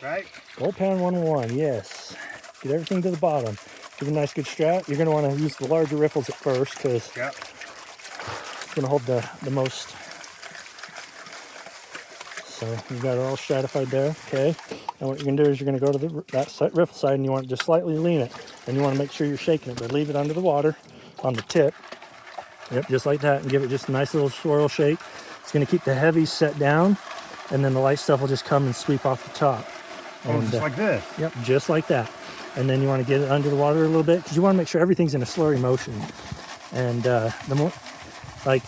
right? Gold pan 101, yes. Get everything to the bottom. Give it a nice good strap. You're going to want to use the larger riffles at first because Yep. it's going to hold the most. So you've got it all stratified there. Okay. And what you're going to do is you're going to go to that riffle side and you want to just slightly lean it. And you want to make sure you're shaking it, but leave it under the water on the tip. Yep, just like that, and give it just a nice little swirl shake. It's going to keep the heavies set down, and then the light stuff will just come and sweep off the top. Oh, just like this. Yep, just like that. And then you want to get it under the water a little bit because you want to make sure everything's in a slurry motion. And the more, like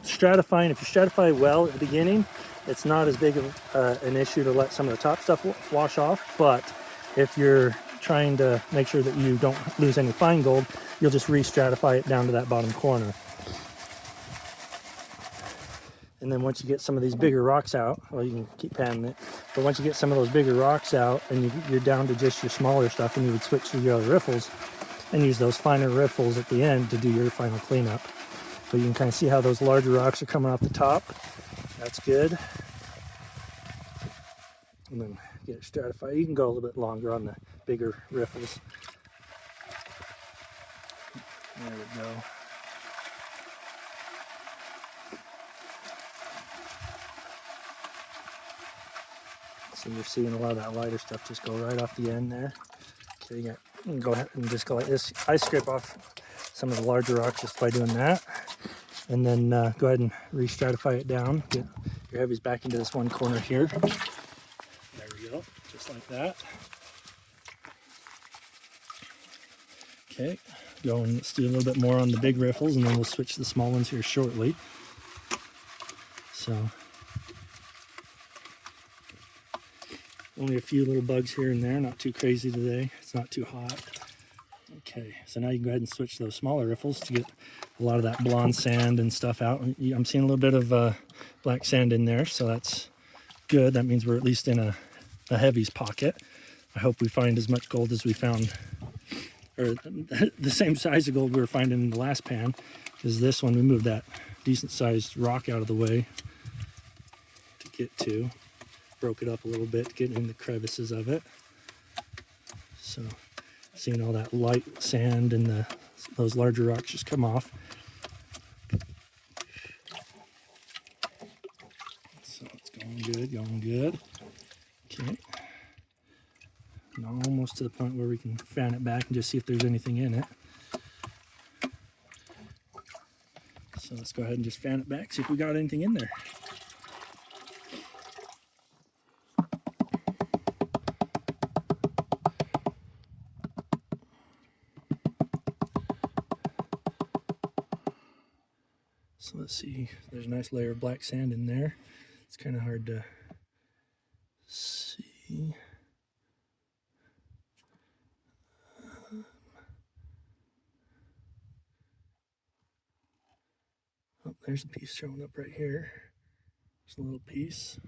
stratifying, if you stratify well at the beginning, it's not as big of an issue to let some of the top stuff wash off. But if you're trying to make sure that you don't lose any fine gold, you'll just re-stratify it down to that bottom corner. And then once you get some of these bigger rocks out, well, you can keep panning it, but once you get some of those bigger rocks out and you're down to just your smaller stuff, and you would switch to your other riffles and use those finer riffles at the end to do your final cleanup. But you can kind of see how those larger rocks are coming off the top. That's good. And then get it stratified. You can go a little bit longer on the bigger riffles. There we go. So you're seeing a lot of that lighter stuff just go right off the end there. Okay, you can go ahead and just go like this. I scrape off some of the larger rocks just by doing that. And then go ahead and re-stratify it down. Get your heavies back into this one corner here. There we go, just like that. Okay, go and let's do a little bit more on the big riffles, and then we'll switch to the small ones here shortly. So only a few little bugs here and there, not too crazy today. It's not too hot. Okay, so now you can go ahead and switch to those smaller riffles to get a lot of that blonde sand and stuff out. I'm seeing a little bit of black sand in there, so that's good. That means we're at least in a heavies pocket. I hope we find as much gold as we found, or the same size of gold we were finding in the last pan, because this one we moved that decent sized rock out of the way to get to. Broke it up a little bit to get in the crevices of it. So seeing all that light sand and those larger rocks just come off. So it's going good, going good. Okay. And almost to the point where we can fan it back and just see if there's anything in it. So let's go ahead and just fan it back, see if we got anything in there. So let's see, there's a nice layer of black sand in there. It's kind of hard to see. Oh, there's a piece showing up right here. There's a little piece.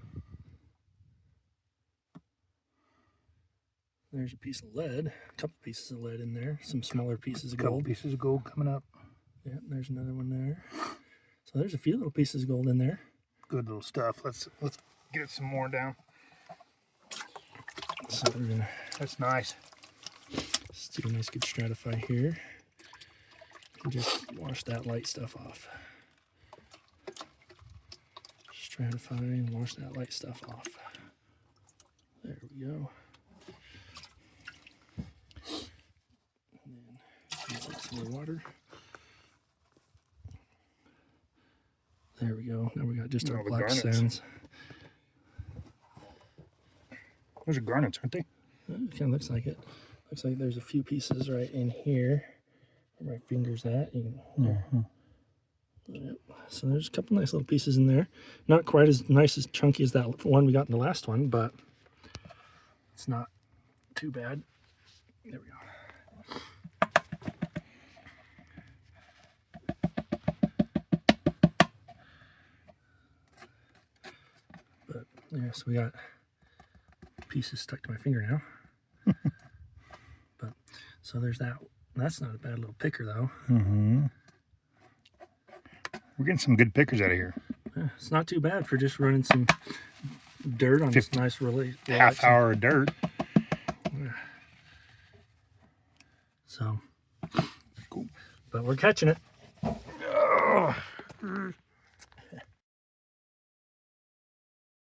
There's a piece of lead, a couple pieces of lead in there, some smaller pieces of gold. Couple pieces of gold coming up. Yeah, there's another one there. So there's a few little pieces of gold in there. Good little stuff. Let's get some more down. So we're gonna. That's nice. Let's do a nice good stratify here. And just wash that light stuff off. Stratify and wash that light stuff off. There we go. And then some more water. There we go. Now we got just our black sands. Those are garnets, aren't they? It kind of looks like it. Looks like there's a few pieces right in here. Where my finger's at. You can, Yep. So there's a couple nice little pieces in there. Not quite as nice as chunky as that one we got in the last one, but it's not too bad. There we go. But yeah, so we got pieces stuck to my finger now. But so there's that. That's not a bad little picker though. We're getting some good pickers out of here. Yeah, it's not too bad for just running some dirt on this nice, really half hour of dirt. So, Cool. but we're catching it.